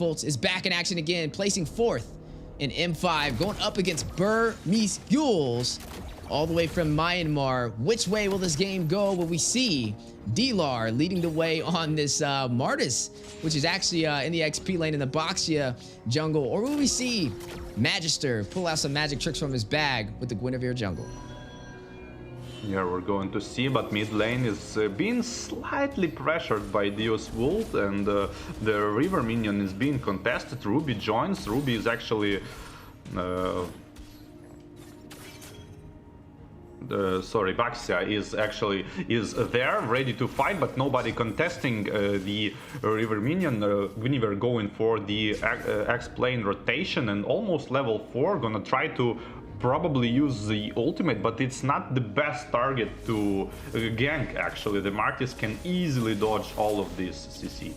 Deusvult is back in action again, placing fourth in M5, going up against Burmese Ghouls, all the way from Myanmar. Which way will this game go? Will we see Delar leading the way on this Martis, which is actually in the XP lane in the Boxia jungle, or will we see Magister pull out some magic tricks from his bag with the Guinevere jungle? Yeah, we're going to see, but mid lane is being slightly pressured by Deusvult, and the river minion is being contested. Ruby joins. Ruby is actually sorry, Baxia is there, ready to fight, but nobody contesting the river minion. Guinevere going for the X-plane rotation and almost level 4, gonna try to probably use the ultimate, but it's not the best target to gank. Actually, the Martis can easily dodge all of this CC.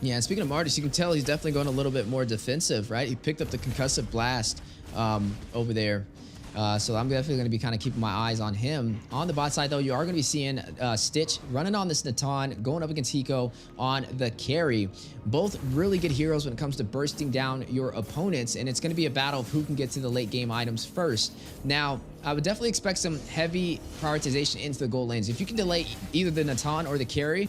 Yeah, and speaking of Martis, you can tell he's definitely going a little bit more defensive, right? He picked up the concussive blast over there. So I'm definitely going to be kind of keeping my eyes on him. On the bot side, though, you are going to be seeing Stitch running on this Natan, going up against Hiko on the carry. Both really good heroes when it comes to bursting down your opponents, and it's going to be a battle of who can get to the late game items first. Now, I would definitely expect some heavy prioritization into the gold lanes. If you can delay either the Natan or the carry,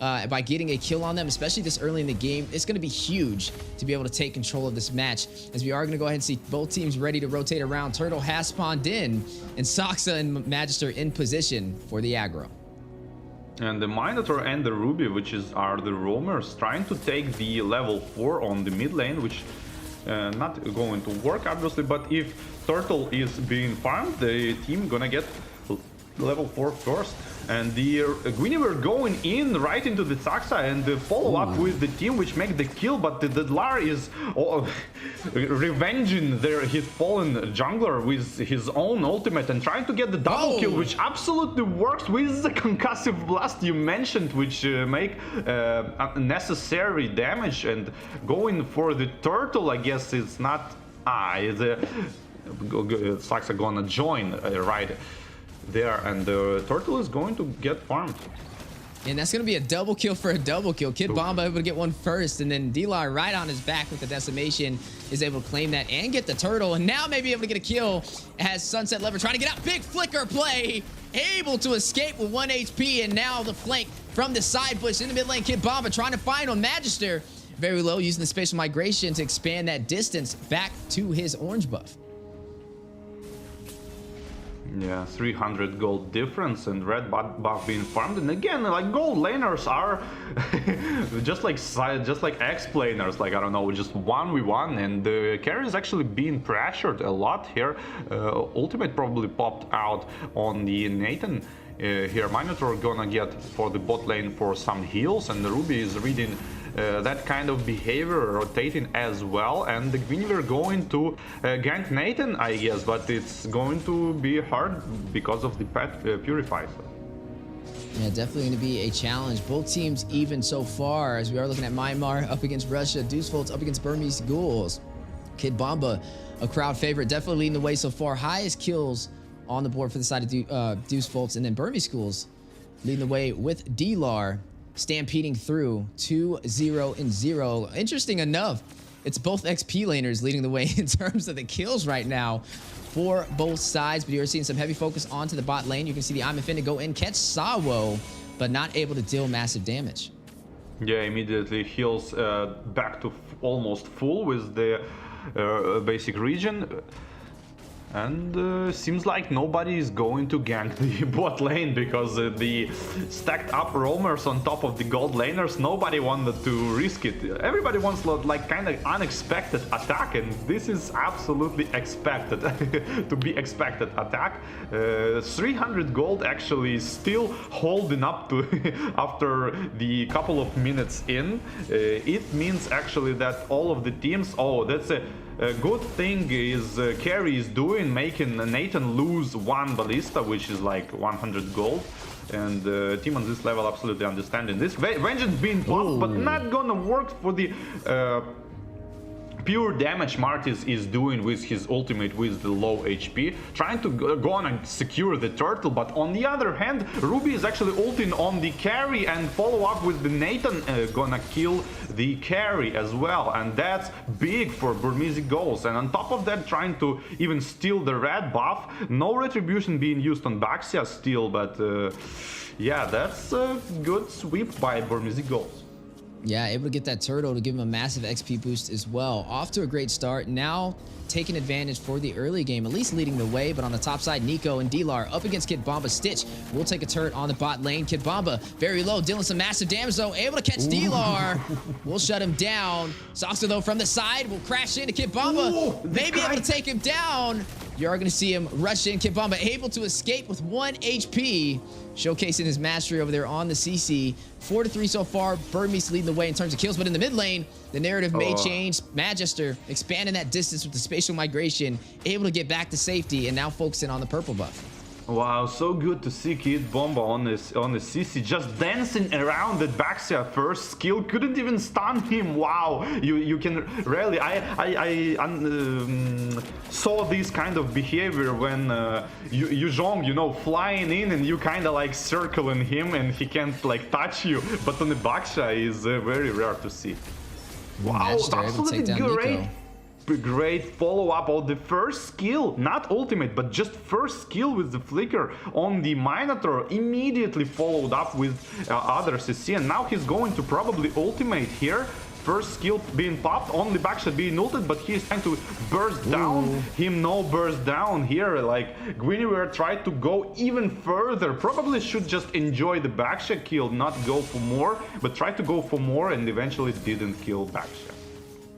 by getting a kill on them, especially this early in the game, it's going to be huge to be able to take control of this match, as we are going to go ahead and see both teams ready to rotate around. Turtle has spawned in, and Saksa and Magister in position for the aggro. And the Minotaur and the Ruby, which are the roamers, trying to take the level 4 on the mid lane, which not going to work, obviously, but if Turtle is being farmed, the team gonna get level 4 first. And the Guinevere going in right into the Saksa and the follow-up with the team, which make the kill, but the Delar is revenging his fallen jungler with his own ultimate and trying to get the double kill, which absolutely works with the concussive blast you mentioned, which make unnecessary damage. And going for the Turtle, I guess it's not... Saksa gonna join right there, and the Turtle is going to get farmed. And that's going to be a double kill for a double kill. Kid Bomba able to get one first, and then Delar right on his back with the decimation is able to claim that and get the Turtle, and now maybe able to get a kill as Sunset Lever trying to get out. Big flicker play, able to escape with 1 HP, and now the flank from the side bush in the mid lane. Kid Bomba trying to find on Magister very low, using the spatial migration to expand that distance back to his orange buff. Yeah, 300 gold difference and red buff being farmed. And again, like, gold laners are just like X-planers, like, I don't know, just 1v1, and the carry is actually being pressured a lot here. Ultimate probably popped out on the Nathan. Here Minotaur gonna get for the bot lane for some heals, and the Ruby is reading that kind of behavior, rotating as well, and the Guinevere going to gank Nathan, I guess, but it's going to be hard because of the pet Purify. Yeah, definitely going to be a challenge. Both teams even so far, as we are looking at Myanmar up against Russia, Deusvult up against Burmese Ghouls. Kid Bomba, a crowd favorite, definitely leading the way so far. Highest kills on the board for the side of Deusvult, and then Burmese Ghouls leading the way with Delar stampeding through 2-0-0. Interesting enough, it's both XP laners leading the way in terms of the kills right now for both sides, but you're seeing some heavy focus onto the bot lane. You can see the I'm Infinity go in, catch Sawo, but not able to deal massive damage. Yeah, immediately heals back to almost full with the basic region. And seems like nobody is going to gank the bot lane, because the stacked up roamers on top of the gold laners, nobody wanted to risk it. Everybody wants like kind of unexpected attack, and this is absolutely expected to be expected attack. 300 gold actually still holding up to after the couple of minutes in. It means actually that all of the teams, that's a good thing is carry is doing, making Nathan lose 1 ballista, which is like 100 gold. And team on this level absolutely understanding this. Vengeance being popped, but not gonna work for the pure damage Martis is doing with his ultimate with the low HP, trying to go on and secure the turtle. But on the other hand, Ruby is actually ulting on the carry and follow up with the Nathan gonna kill the carry as well, and that's big for Burmese Ghouls. And on top of that, trying to even steal the red buff. No retribution being used on Baxia still, but yeah, that's a good sweep by Burmese Ghouls. Yeah, able to get that turtle to give him a massive XP boost as well. Off to a great start. Now taking advantage for the early game, at least leading the way. But on the top side, Nico and D-Lar up against Kid Bomba. Stitch will take a turret on the bot lane. Kid Bomba very low, dealing some massive damage though. Able to catch D-Lar. Will shut him down. Soxa though from the side will crash into Kid Bomba. Maybe able to take him down. You are going to see him rush in. Kid Bomba able to escape with 1 HP. Showcasing his mastery over there on the CC. 4-3 so far. Burmese leading the way in terms of kills, but in the mid lane, the narrative may change. Magister expanding that distance with the spatial migration, able to get back to safety, and now focusing on the purple buff. Wow, so good to see Kid Bomba on the CC just dancing around that Baxia first skill, couldn't even stun him. Wow, you can rarely. I saw this kind of behavior when Yuzhong, you know, flying in and you kind of like circling him and he can't like touch you, but on the Baxia is very rare to see. Wow, absolutely great. Great follow-up on the first skill, not ultimate, but just first skill with the flicker on the Minotaur, immediately followed up with other CC, and now he's going to probably ultimate here. First skill being popped, only backshot being ulted, but he's trying to burst down. Him no burst down here, like Guinevere tried to go even further. Probably should just enjoy the backshot kill, not go for more, but try to go for more and eventually didn't kill backshot.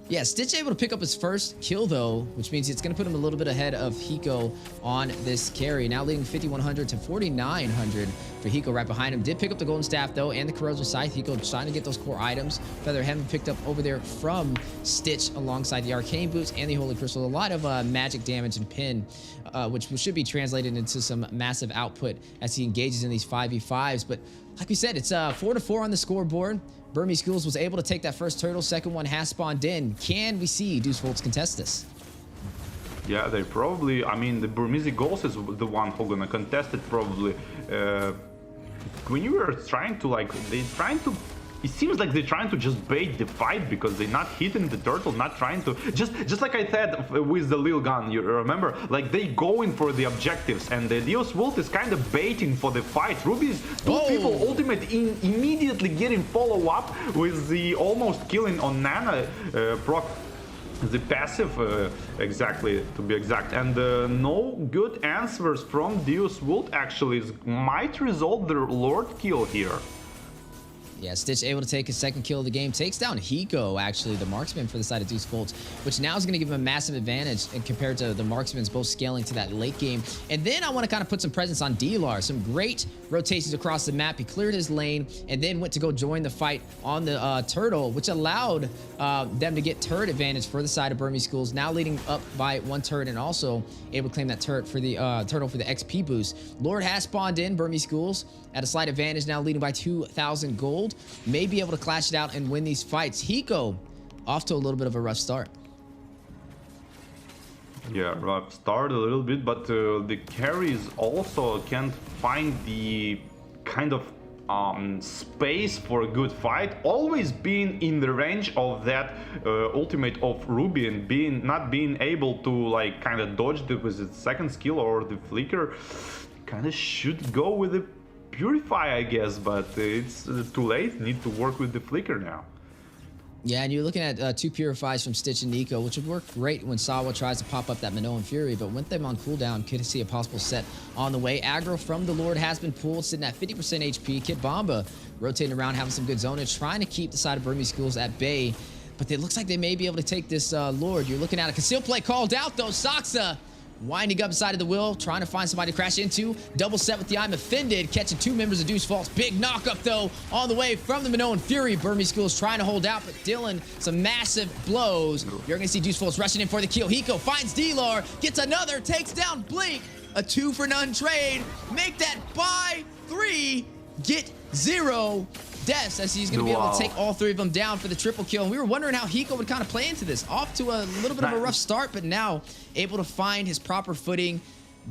Yeah, Stitch able to pick up his first kill though, which means it's going to put him a little bit ahead of Hiko on this carry. Now leading 5,100 to 4,900 for Hiko right behind him. Did pick up the Golden Staff though and the Corrosive Scythe. Hiko trying to get those core items. Feather Heaven picked up over there from Stitch alongside the Arcane Boots and the Holy Crystal. A lot of magic damage and pin, which should be translated into some massive output as he engages in these 5v5s. But like we said, it's 4-4 on the scoreboard. Burmese Ghouls was able to take that first turtle. Second one has spawned in. Can we see Deusvult contest this? Yeah, they probably, I mean, the Burmese Ghouls is the one who's gonna contest it probably. When you were trying to, like, it seems like they're trying to just bait the fight because they're not hitting the turtle, not trying to, just like I said with the Lil Gun, you remember? Like they going for the objectives, and the Deusvult is kind of baiting for the fight. Ruby's two people ultimate immediately getting follow up with the almost killing on Nana proc. The passive, exactly, to be exact, and no good answers from Deusvult actually might result the Lord kill here. Yeah, Stitch able to take his second kill of the game. Takes down Hiko, actually, the marksman for the side of Deusvult, which now is going to give him a massive advantage compared to the marksmans both scaling to that late game. And then I want to kind of put some presence on D-Lar. Some great rotations across the map. He cleared his lane and then went to go join the fight on the turtle, which allowed them to get turret advantage for the side of Burmese Ghouls, now leading up by 1 turret and also able to claim that turret for the turtle for the XP boost. Lord has spawned in. Burmese Ghouls at a slight advantage, now leading by 2,000 gold. May be able to clash it out and win these fights. Hiko off to a little bit of a rough start. Yeah, rough start a little bit, but the carries also can't find the kind of space for a good fight. Always being in the range of that ultimate of Ruby and not being able to like kind of dodge it with its second skill or the flicker. Kind of should go with the Purify, I guess, but it's too late. Need to work with the flicker now. Yeah, and you're looking at 2 Purifies from Stitch and Nico, which would work great when Sawa tries to pop up that Minoan Fury, but with them on cooldown, could see a possible set on the way. Aggro from the Lord has been pulled, sitting at 50% HP. Kid Bomba rotating around, having some good zonage, trying to keep the side of Burmese Ghouls at bay, but it looks like they may be able to take this Lord. You're looking at a concealed play called out, though. Soxa winding up inside of the wheel, trying to find somebody to crash into. Double set with the I'm Offended, catching 2 members of Deusvult's. Big knock-up, though, on the way from the Minoan Fury. Burmese Ghouls trying to hold out, but dealing some massive blows. You're going to see Deusvult's rushing in for the kill. Hiko finds D-Lar, gets another, takes down Blink. A 2-for-none trade. Make that buy 3, get 0. deaths as he's going to be able to take all 3 of them down for the triple kill. And we were wondering how Hiko would kind of play into this. Off to a little bit of a rough start, but now able to find his proper footing.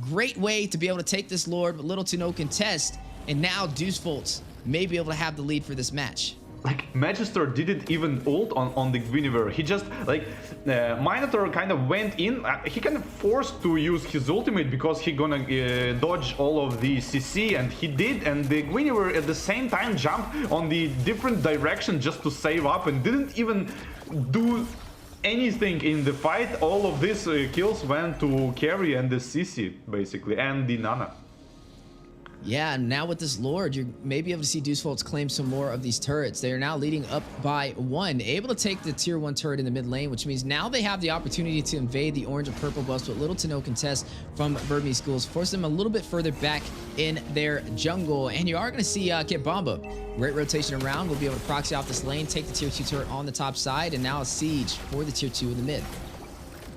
Great way to be able to take this Lord, but little to no contest. And now Deusvult may be able to have the lead for this match. Like, Magister didn't even ult on the Guinevere. He just, like, Minotaur kind of went in. He kind of forced to use his ultimate because he gonna dodge all of the CC, and he did. And the Guinevere at the same time jumped on the different direction just to save up and didn't even do anything in the fight. All of these kills went to Carry and the CC, basically, and the Nana. Yeah, and now with this Lord, you may be able to see Deusvult claim some more of these turrets. They are now leading up by 1, able to take the tier 1 turret in the mid lane, which means now they have the opportunity to invade the orange and purple buffs with little to no contest from Burmese Ghouls, force them a little bit further back in their jungle. And you are going to see Kit Bomba. Great rotation around. We'll be able to proxy off this lane, take the tier 2 turret on the top side, and now a siege for the tier 2 in the mid.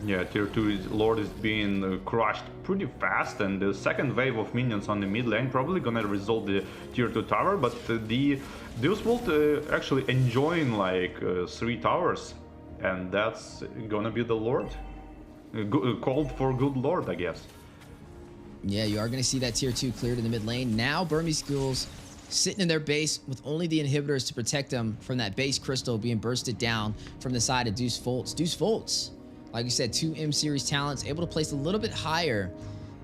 Yeah, tier 2 Lord is being crushed pretty fast, and the second wave of minions on the mid lane probably gonna resolve the tier 2 tower, but the Deusvult actually enjoying like 3 towers, and that's gonna be the Lord. Called for good Lord, I guess. Yeah, you are gonna see that tier 2 cleared in the mid lane. Now Burmese Ghouls sitting in their base with only the inhibitors to protect them from that base crystal being bursted down from the side of Deusvult. Like you said, 2 M series talents, able to place a little bit higher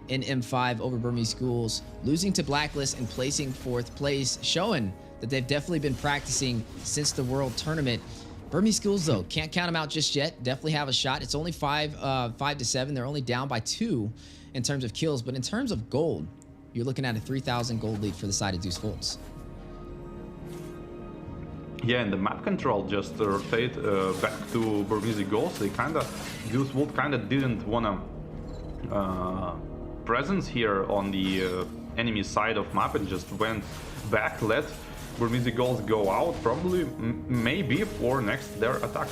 in M5 over Burmese Ghouls, losing to Blacklist and placing 4th place, showing that they've definitely been practicing since the World Tournament. Burmese Ghouls, though, can't count them out just yet. Definitely have a shot. It's only 5 to 7. They're only down by 2 in terms of kills, but in terms of gold, you're looking at a 3,000 gold lead for the side of Deusvult. Yeah, and the map control just rotate back to Burmese Ghouls. They Deusvult kinda didn't wanna presence here on the enemy side of map and just went back, let Burmese Ghouls go out, probably maybe for next their attack.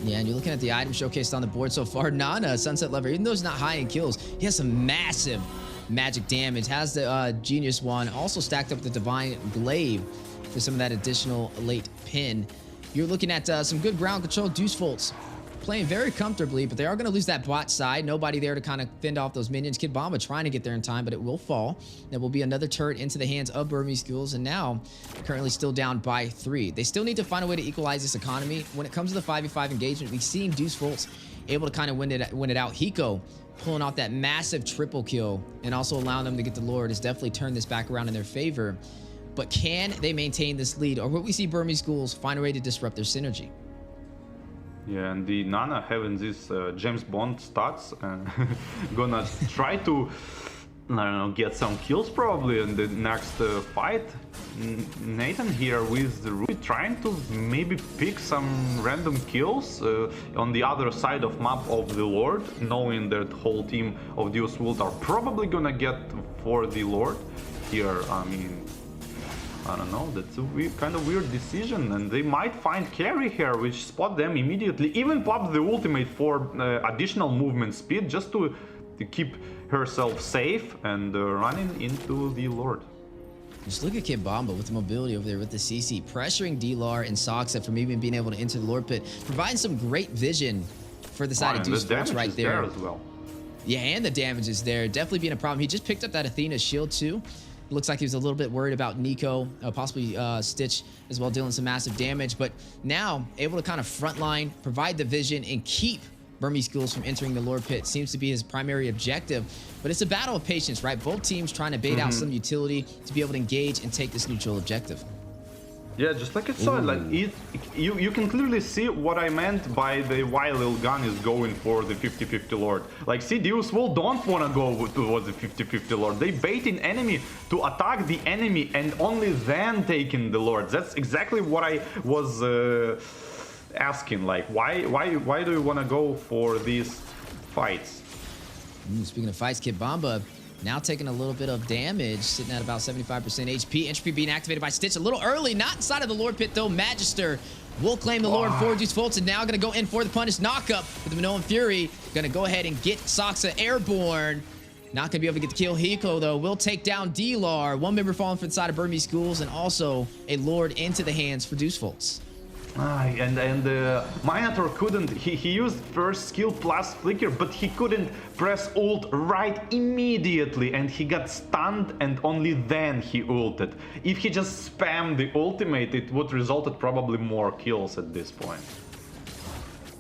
Yeah, and you're looking at the item showcased on the board so far. Nana, Sunset Lover, even though he's not high in kills, he has some massive magic damage. Has the Genius Wand, also stacked up the Divine Glaive for some of that additional late pin. You're looking at some good ground control. Deusvult playing very comfortably, but they are going to lose that bot side. Nobody there to kind of fend off those minions. Kid Bomba trying to get there in time, but it will fall. There will be another turret into the hands of Burmese Ghouls, and now currently still down by 3. They still need to find a way to equalize this economy. When it comes to the 5v5 engagement, we've seen Deusvult able to kind of win it out. Hiko pulling off that massive triple kill and also allowing them to get the Lord has definitely turned this back around in their favor. But can they maintain this lead, or will we see Burmese Ghouls find a way to disrupt their synergy? Yeah, and the Nana having this James Bond stats, gonna try to, I don't know, get some kills probably in the next fight. Nathan here with the Ruby trying to maybe pick some random kills on the other side of map of the Lord, knowing that the whole team of Deusvult are probably gonna get for the Lord here. I mean, I don't know, that's a kind of weird decision, and they might find Carry here, which spot them immediately, even pop the ultimate for additional movement speed, just to keep herself safe and running into the Lord. Just look at Kid Bomba with the mobility over there with the CC, pressuring D-Lar and Soxa from even being able to enter the Lord Pit, providing some great vision for the side of Deusvult right there. As well. Yeah, and the damage is there, definitely being a problem. He just picked up that Athena shield too. Looks like he was a little bit worried about Nico, possibly Stitch as well, dealing some massive damage. But now, able to kind of frontline, provide the vision, and keep Burmese Ghouls from entering the Lord Pit seems to be his primary objective. But it's a battle of patience, right? Both teams trying to bait out some utility to be able to engage and take this neutral objective. Yeah, just like I saw it, like you can clearly see what I meant by the why Lil Gun is going for the 50-50 Lord. Like, see, Deusvult don't want to go towards the 50-50 Lord. They baiting enemy to attack the enemy and only then taking the Lords. That's exactly what I was asking. Like, why do you want to go for these fights? Speaking of fights, Kid Bomba now taking a little bit of damage, sitting at about 75% HP. Entropy being activated by Stitch a little early, not inside of the Lord Pit though. Magister will claim the Lord for Deusvult, and now going to go in for the punish knockup with the Minoan Fury. Going to go ahead and get Soxa airborne. Not going to be able to get the kill. Hiko, though, will take down D-Lar. One member falling from the side of Burmese Ghouls, and also a Lord into the hands for Deusvult. And Minotaur couldn't, he used first skill plus flicker, but he couldn't press ult right immediately, and he got stunned, and only then he ulted. If he just spammed the ultimate, it would resulted probably more kills at this point.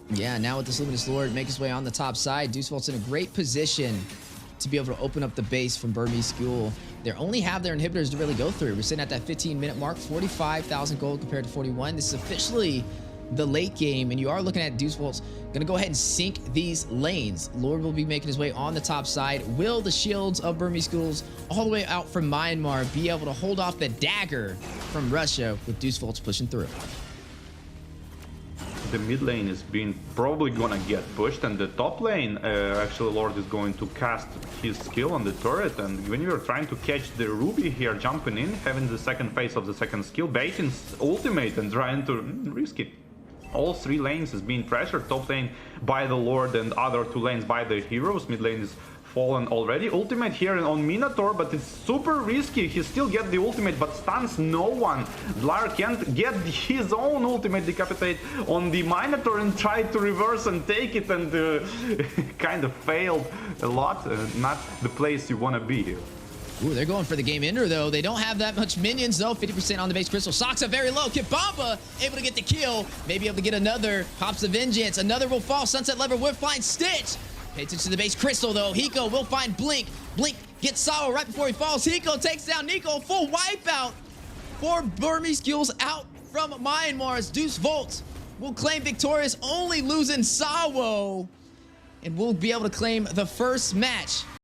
Yeah, now with this Luminous Lord make his way on the top side, Deusvult's in a great position to be able to open up the base from Burmese Ghoul. They only have their inhibitors to really go through. We're sitting at that 15-minute mark, 45,000 gold compared to 41. This is officially the late game, and you are looking at Deusvult's gonna go ahead and sink these lanes. Lord will be making his way on the top side. Will the shields of Burmese Ghouls all the way out from Myanmar be able to hold off the dagger from Russia with Deusvult's pushing through? The mid lane is being probably gonna get pushed, and the top lane, actually Lord is going to cast his skill on the turret, and when you're trying to catch the Ruby here, jumping in, having the second phase of the second skill, baiting ultimate and trying to risk it. All three lanes is being pressured, top lane by the Lord and other two lanes by the heroes, mid lane is fallen already. Ultimate here on Minotaur, but it's super risky. He still gets the ultimate, but stuns no one. Lar can't get his own ultimate decapitate on the Minotaur and tried to reverse and take it, and kind of failed a lot. Not the place you want to be here. Ooh, they're going for the game ender, though. They don't have that much minions, though. 50% on the base crystal. Socks are very low. Kibamba able to get the kill. Maybe able to get another. Pops the Vengeance. Another will fall. Sunset Lever will find Stitch. Pay attention to the base crystal, though. Hiko will find Blink. Blink gets Sawa right before he falls. Hiko takes down Nico. Full wipeout for Burmese Ghouls out from Myanmar's. Deusvult will claim victorious, only losing Sawo. And will be able to claim the first match